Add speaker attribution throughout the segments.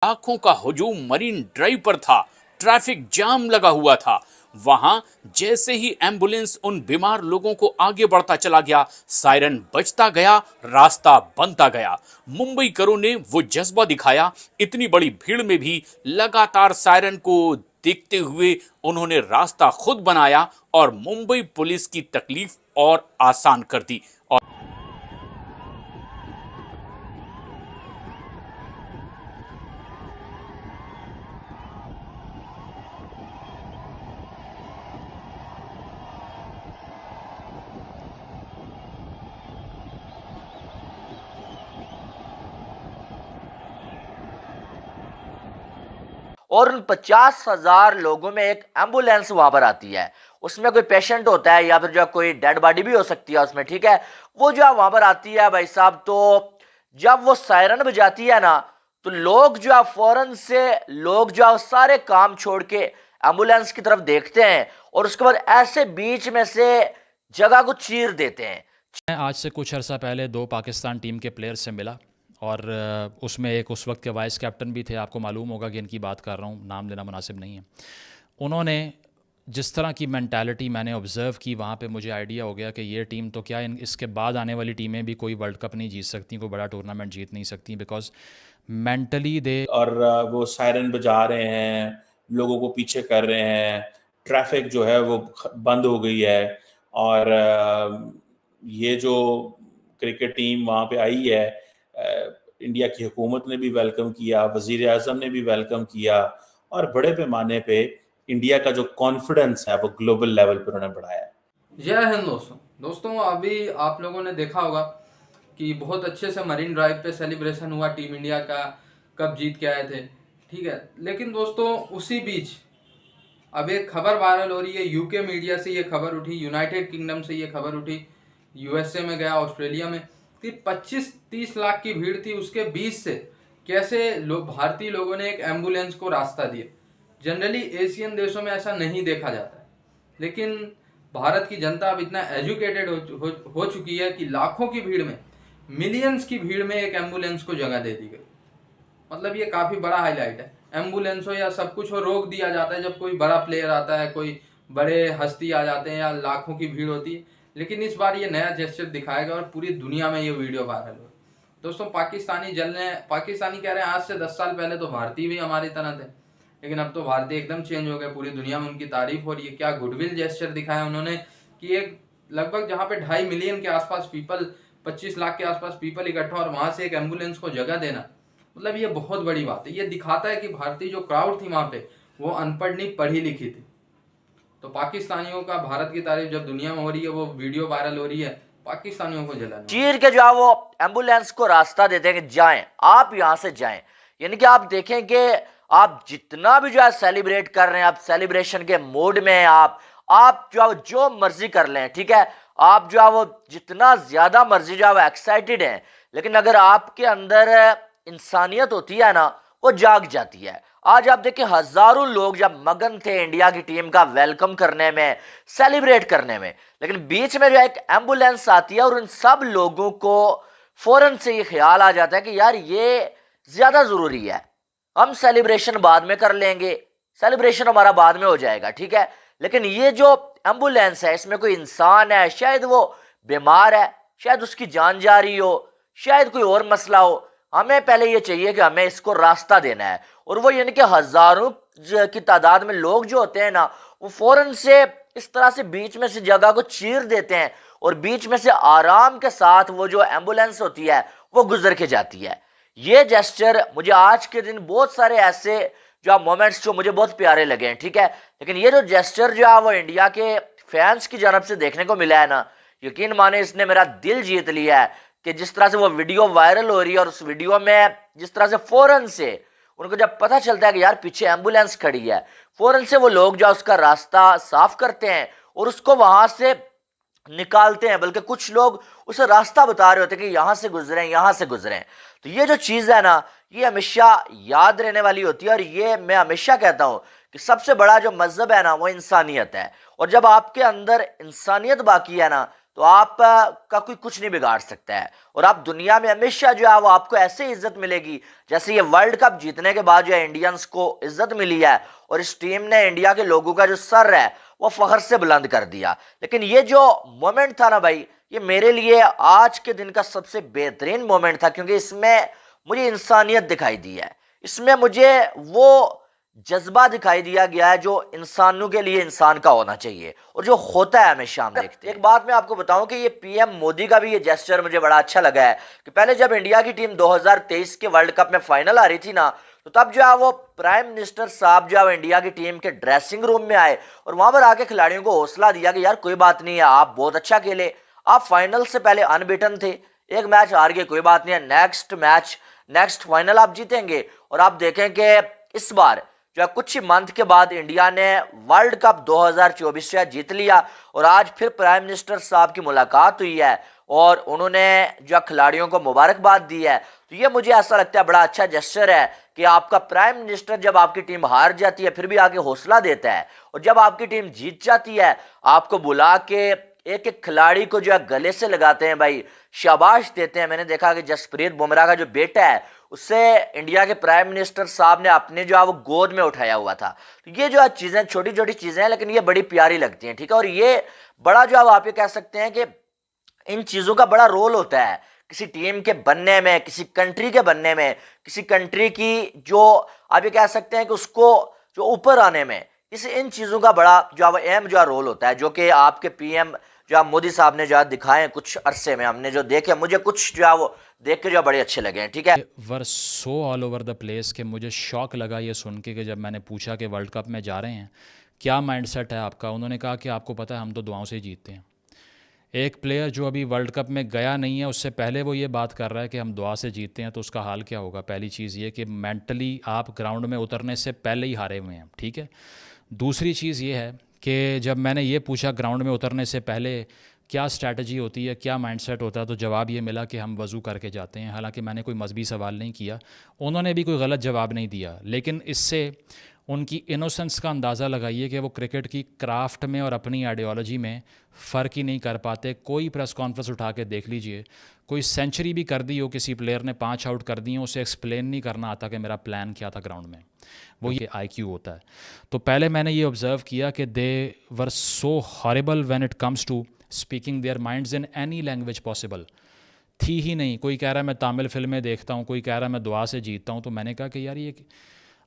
Speaker 1: लाखों का हुजूम मरीन ड्राइव पर था। ट्रैफिक जाम लगा हुआ था। वहां जैसे ही एम्बुलेंस उन बीमार लोगों को आगे बढ़ता चला गया, सायरन बजता गया, रास्ता बनता गया। मुंबई करों ने वो जज्बा दिखाया। इतनी बड़ी भीड़ में भी लगातार सायरन को देखते हुए उन्होंने रास्ता खुद बनाया और मुंबई पुलिस की तकलीफ और आसान कर दी।
Speaker 2: और उन 50,000 लोगों में एक एम्बुलेंस वहां पर आती है। उसमें कोई पेशेंट होता है या फिर जो कोई डेड बॉडी भी हो सकती है उसमें, ठीक है। वो जो वहां पर आती है भाई साहब, तो जब वो सायरन बजाती है ना, तो लोग जो है फौरन से लोग जो है सारे काम छोड़ के एम्बुलेंस की तरफ देखते हैं और उसके बाद ऐसे बीच में से जगह को चीर देते हैं।
Speaker 3: मैं आज से कुछ अर्सा पहले 2 पाकिस्तान टीम के प्लेयर्स से मिला और उसमें एक उस वक्त के वाइस कैप्टन भी थे। आपको मालूम होगा कि इनकी बात कर रहा हूँ, नाम लेना मुनासिब नहीं है। उन्होंने जिस तरह की मेंटालिटी मैंने ऑब्ज़र्व की वहाँ पे, मुझे आइडिया हो गया कि ये टीम तो क्या, इसके बाद आने वाली टीमें भी कोई वर्ल्ड कप नहीं जीत सकती, कोई बड़ा टूर्नामेंट जीत नहीं सकती, बिकॉज मेंटली दे।
Speaker 4: और वो सायरन बजा रहे हैं, लोगों को पीछे कर रहे हैं, ट्रैफिक जो है वो बंद हो गई है। और ये जो क्रिकेट टीम वहाँ पे आई है, इंडिया की हुकूमत ने भी वेलकम किया, वज़ीर आज़म ने भी वेलकम किया और बड़े पैमाने पे इंडिया का जो कॉन्फिडेंस है वो ग्लोबल लेवल पर उन्होंने बढ़ाया है।
Speaker 5: जय हिंद दोस्तों, अभी आप लोगों ने देखा होगा कि बहुत अच्छे से मरीन ड्राइव पे सेलिब्रेशन हुआ, टीम इंडिया का कप जीत के आए थे, ठीक है। लेकिन दोस्तों उसी बीच अब एक खबर वायरल हो रही है, यूके मीडिया से ये खबर उठी, यूनाइटेड किंगडम से ये खबर उठी, यूएसए में गया, ऑस्ट्रेलिया में, कि 25-30 लाख की भीड़ थी, उसके बीच से कैसे भारतीय लोगों ने एक एम्बुलेंस को रास्ता दिया। जनरली एशियन देशों में ऐसा नहीं देखा जाता है, लेकिन भारत की जनता अब इतना एजुकेटेड हो चुकी है कि लाखों की भीड़ में, मिलियंस की भीड़ में एक एम्बुलेंस को जगह दे दी गई। मतलब ये काफ़ी बड़ा हाईलाइट है। एम्बुलेंस हो या सब कुछ हो, रोक दिया जाता है जब कोई बड़ा प्लेयर आता है, कोई बड़े हस्ती आ जाते हैं या लाखों की भीड़ होती है। लेकिन इस बार ये नया जेस्चर दिखाया गया और पूरी दुनिया में ये वीडियो वायरल हुआ। दोस्तों पाकिस्तानी कह रहे हैं आज से 10 साल पहले तो भारतीय भी हमारी तरह थे, लेकिन अब तो भारतीय एकदम चेंज हो गए। पूरी दुनिया में उनकी तारीफ हो रही है। क्या गुडविल जेस्चर दिखाया उन्होंने कि एक लगभग जहाँ पे 2.5 मिलियन के आसपास पीपल, 25 लाख के आसपास पीपल इकट्ठा और वहां से एक एम्बुलेंस को जगह देना, मतलब ये बहुत बड़ी बात है। ये दिखाता है कि भारतीय जो क्राउड थी वहां पे वो अनपढ़ नहीं, पढ़ी लिखी थी। तो पाकिस्तानियों का भारत की तारीफ जब दुनिया में हो रही है, वो वीडियो वायरल हो रही है, पाकिस्तानियों को जलाना।
Speaker 2: चीर के जो है वो एम्बुलेंस को रास्ता देते हैं कि जाएं, आप यहां से जाएं। यानी कि आप देखें कि आप जितना भी जो है सेलिब्रेट कर रहे हैं, आप सेलिब्रेशन के मूड में हैं, आप जो है जो मर्जी कर लें, ठीक है। आप जो है वो जितना ज्यादा मर्जी जो है वो एक्साइटेड हैं, लेकिन अगर आपके अंदर इंसानियत होती है ना, वो जाग जाती है। आज आप देखिए हजारों लोग जब मगन थे इंडिया की टीम का वेलकम करने में, सेलिब्रेट करने में, लेकिन बीच में जो एक एम्बुलेंस आती है और उन सब लोगों को फौरन से ये ख्याल आ जाता है कि यार ये ज्यादा जरूरी है, हम सेलिब्रेशन बाद में कर लेंगे, सेलिब्रेशन हमारा बाद में हो जाएगा, ठीक है। लेकिन ये जो एम्बुलेंस है, इसमें कोई इंसान है, शायद वो बीमार है, शायद उसकी जान जा रही हो, शायद कोई और मसला हो, हमें पहले ये चाहिए कि हमें इसको रास्ता देना है। और वो यानी कि हजारों की तादाद में लोग जो होते हैं ना, वो फौरन से इस तरह से बीच में से जगह को चीर देते हैं और बीच में से आराम के साथ वो जो एम्बुलेंस होती है वो गुजर के जाती है। ये जेस्चर मुझे आज के दिन बहुत सारे ऐसे जो मोमेंट्स जो मुझे बहुत प्यारे लगे हैं, ठीक है। लेकिन ये जो जेस्चर जो है वो इंडिया के फैंस की जानब से देखने को मिला है ना, यकीन माने इसने मेरा दिल जीत लिया है। कि जिस तरह से वो वीडियो वायरल हो रही है और उस वीडियो में जिस तरह से फौरन से उनको जब पता चलता है कि यार पीछे एम्बुलेंस खड़ी है, फौरन से वो लोग जो उसका रास्ता साफ करते हैं और उसको वहां से निकालते हैं। बल्कि कुछ लोग उसे रास्ता बता रहे होते हैं कि यहां से गुजरें, यहां से गुजरें। तो ये जो चीज है ना, ये हमेशा याद रहने वाली होती है। और ये मैं हमेशा कहता हूं कि सबसे बड़ा जो मजहब है ना, वो इंसानियत है। और जब आपके अंदर इंसानियत बाकी है ना, तो आप का कोई कुछ नहीं बिगाड़ सकता है। और आप दुनिया में हमेशा जो है वो आपको ऐसे इज्जत मिलेगी जैसे ये वर्ल्ड कप जीतने के बाद जो है इंडियंस को इज्जत मिली है, और इस टीम ने इंडिया के लोगों का जो सर है वो फख्र से बुलंद कर दिया। लेकिन ये जो मोमेंट था ना भाई, ये मेरे लिए आज के दिन का सबसे बेहतरीन मोमेंट था, क्योंकि इसमें मुझे इंसानियत दिखाई दी है, इसमें मुझे वो जज्बा दिखाई दिया गया है जो इंसानों के लिए इंसान का होना चाहिए और जो होता है हमेशा हम देखते हैं। एक बात मैं आपको बताऊं कि ये पीएम मोदी का भी ये जेस्चर मुझे बड़ा अच्छा लगा है कि पहले जब इंडिया की टीम 2023 के वर्ल्ड कप में फाइनल आ रही थी ना, तो तब जो है वो प्राइम मिनिस्टर साहब जो है इंडिया की टीम के ड्रेसिंग रूम में आए और वहां पर आके खिलाड़ियों को हौसला दिया कि यार कोई बात नहीं है, आप बहुत अच्छा खेले, आप फाइनल से पहले अनबीटन थे, एक मैच हार गए कोई बात नहीं है, नेक्स्ट फाइनल आप जीतेंगे। और आप देखें कि इस बार जो है कुछ ही मंथ के बाद इंडिया ने वर्ल्ड कप 2024 से जीत लिया और आज फिर प्राइम मिनिस्टर साहब की मुलाकात हुई है और उन्होंने जो खिलाड़ियों को मुबारकबाद दी है। तो ये मुझे ऐसा लगता है बड़ा अच्छा जेस्चर है कि आपका प्राइम मिनिस्टर जब आपकी टीम हार जाती है फिर भी आके हौसला देता है, और जब आपकी टीम जीत जाती है आपको बुला के एक एक खिलाड़ी को जो है गले से लगाते हैं, भाई शाबाश देते हैं। मैंने देखा कि जसप्रीत बुमराह का जो बेटा है उससे इंडिया के प्राइम मिनिस्टर साहब ने अपने जो है वो गोद में उठाया हुआ था। तो ये जो है चीज़ें छोटी छोटी चीज़ें हैं लेकिन ये बड़ी प्यारी लगती हैं, ठीक है। और ये बड़ा जो है आप ये कह सकते हैं कि इन चीज़ों का बड़ा रोल होता है किसी टीम के बनने में, किसी कंट्री के बनने में, किसी कंट्री की जो आप ये कह सकते हैं कि उसको जो ऊपर आने में, इन चीज़ों का बड़ा जो है अहम जो है रोल होता है, जो कि आपके पीएम जो है मोदी साहब ने जो है दिखाए कुछ अरसे में, हमने जो देखे, मुझे कुछ जो है वो देख के जो बड़े अच्छे लगे हैं, ठीक है।
Speaker 3: Were so all over the place कि मुझे शौक लगा ये सुन के कि जब मैंने पूछा कि वर्ल्ड कप में जा रहे हैं क्या माइंडसेट है आपका, उन्होंने कहा कि आपको पता है हम तो दुआओं से ही जीतते हैं। एक प्लेयर जो अभी वर्ल्ड कप में गया नहीं है उससे पहले वो ये बात कर रहा है कि हम दुआ से जीतते हैं, तो उसका हाल क्या होगा। पहली चीज़ ये कि मेंटली आप ग्राउंड में उतरने से पहले ही हारे हुए हैं, ठीक है। दूसरी चीज़ ये है कि जब मैंने ये पूछा ग्राउंड में उतरने से पहले क्या स्ट्रैटेजी होती है, क्या माइंडसेट होता है, तो जवाब ये मिला कि हम वज़ू करके जाते हैं। हालांकि मैंने कोई मजहबी सवाल नहीं किया, उन्होंने भी कोई गलत जवाब नहीं दिया, लेकिन इससे उनकी इनोसेंस का अंदाज़ा लगाइए कि वो क्रिकेट की क्राफ्ट में और अपनी आइडियोलॉजी में फ़र्क ही नहीं कर पाते। कोई प्रेस कॉन्फ्रेंस उठा के देख लीजिए, कोई सेंचुरी भी कर दी हो किसी प्लेयर ने, 5 आउट कर दिए, उसे एक्सप्लेन नहीं करना आता कि मेरा प्लान क्या था ग्राउंड में। वो ये IQ होता है। तो पहले मैंने ये ऑब्ज़र्व किया कि they were so horrible when it comes to speaking their minds in any language possible. थी ही नहीं। कोई कह रहा है मैं तमिल फिल्में देखता हूँ, कोई कह रहा है मैं दुआ से जीतता हूँ। तो मैंने कहा कि यार ये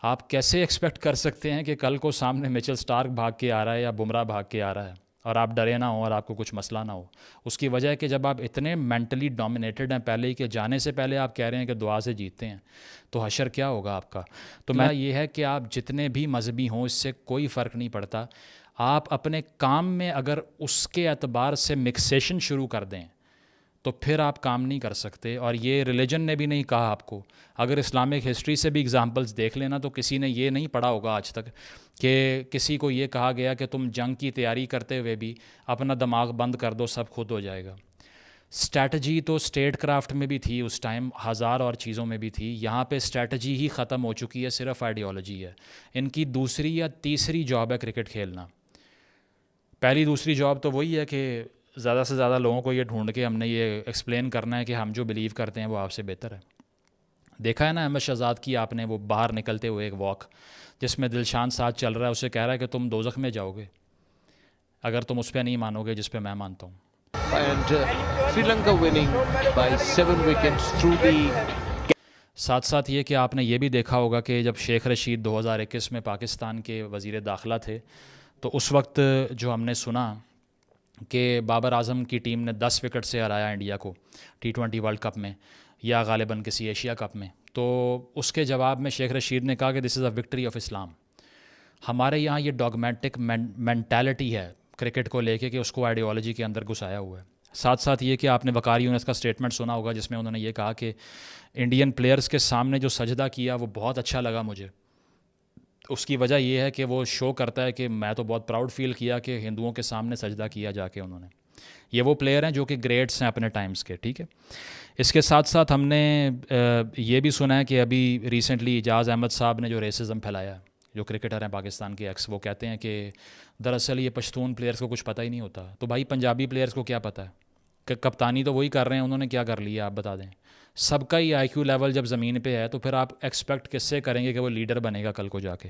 Speaker 3: आप कैसे एक्सपेक्ट कर सकते हैं कि कल को सामने मिचेल स्टार्क भाग के आ रहा है या बुमराह भाग के आ रहा है और आप डरे ना हो और आपको कुछ मसला ना हो। उसकी वजह है कि जब आप इतने मेंटली डोमिनेटेड हैं पहले ही, कि जाने से पहले आप कह रहे हैं कि दुआ से जीतते हैं, तो हशर क्या होगा आपका। तो मैं ये है कि आप जितने भी मजहबी हों इससे कोई फ़र्क नहीं पड़ता। आप अपने काम में अगर उसके एतबार से मिक्सेशन शुरू कर दें तो फिर आप काम नहीं कर सकते। और ये रिलीजन ने भी नहीं कहा आपको। अगर इस्लामिक हिस्ट्री से भी एग्जांपल्स देख लेना तो किसी ने ये नहीं पढ़ा होगा आज तक कि किसी को ये कहा गया कि तुम जंग की तैयारी करते हुए भी अपना दिमाग बंद कर दो, सब खुद हो जाएगा। स्ट्रैटेजी तो स्टेट क्राफ्ट में भी थी उस टाइम, हज़ार और चीज़ों में भी थी। यहाँ पे स्ट्रैटेजी ही ख़त्म हो चुकी है, सिर्फ आइडियोलॉजी है। इनकी दूसरी या तीसरी जॉब है क्रिकेट खेलना। पहली दूसरी जॉब तो वही है कि ज़्यादा से ज़्यादा लोगों को ये ढूंढ के हमने ये एक्सप्लेन करना है कि हम जो बिलीव करते हैं वो आपसे बेहतर है। देखा है ना अहमद शहजाद की आपने, वो बाहर निकलते हुए एक वॉक जिसमें दिलशान साथ चल रहा है, उसे कह रहा है कि तुम दोज़ख में जाओगे अगर तुम उस पर नहीं मानोगे जिस पे मैं मानता हूँ।
Speaker 6: And Sri Lanka winning by 7 wickets through the
Speaker 3: साथ साथ ये कि आपने ये भी देखा होगा कि जब शेख रशीद 2021 में पाकिस्तान के वज़ीर दाखिला थे तो उस वक्त जो हमने सुना कि बाबर आज़म की टीम ने 10 विकेट से हराया इंडिया को T20 वर्ल्ड कप में या गालिबन किसी एशिया कप में, तो उसके जवाब में शेख रशीद ने कहा कि this is a victory of Islam. हमारे यहाँ ये डॉगमेटिक मेंटालिटी है क्रिकेट को लेके कि उसको आइडियोलॉजी के अंदर घुसाया हुआ है। साथ साथ ये कि आपने वकार यूनुस का स्टेटमेंट सुना होगा जिसमें उन्होंने ये कहा कि इंडियन प्लेयर्स के सामने जो सजदा किया वो बहुत अच्छा लगा मुझे। उसकी वजह यह है कि वो शो करता है कि मैं तो बहुत प्राउड फील किया कि हिंदुओं के सामने सजदा किया जाके उन्होंने। ये वो प्लेयर हैं जो कि ग्रेट्स हैं अपने टाइम्स के, ठीक है। इसके साथ साथ हमने ये भी सुना है कि अभी रिसेंटली इजाज़ अहमद साहब ने जो रेसिज्म फैलाया, जो क्रिकेटर हैं पाकिस्तान के एक्स, वो कहते हैं कि दरअसल ये पश्तून प्लेयर्स को कुछ पता ही नहीं होता। तो भाई पंजाबी प्लेयर्स को क्या पता है? कप्तानी तो वही कर रहे हैं, उन्होंने क्या कर लिया आप बता दें। सबका ही आईक्यू लेवल जब ज़मीन पे है तो फिर आप एक्सपेक्ट किससे करेंगे कि वो लीडर बनेगा कल को जाके।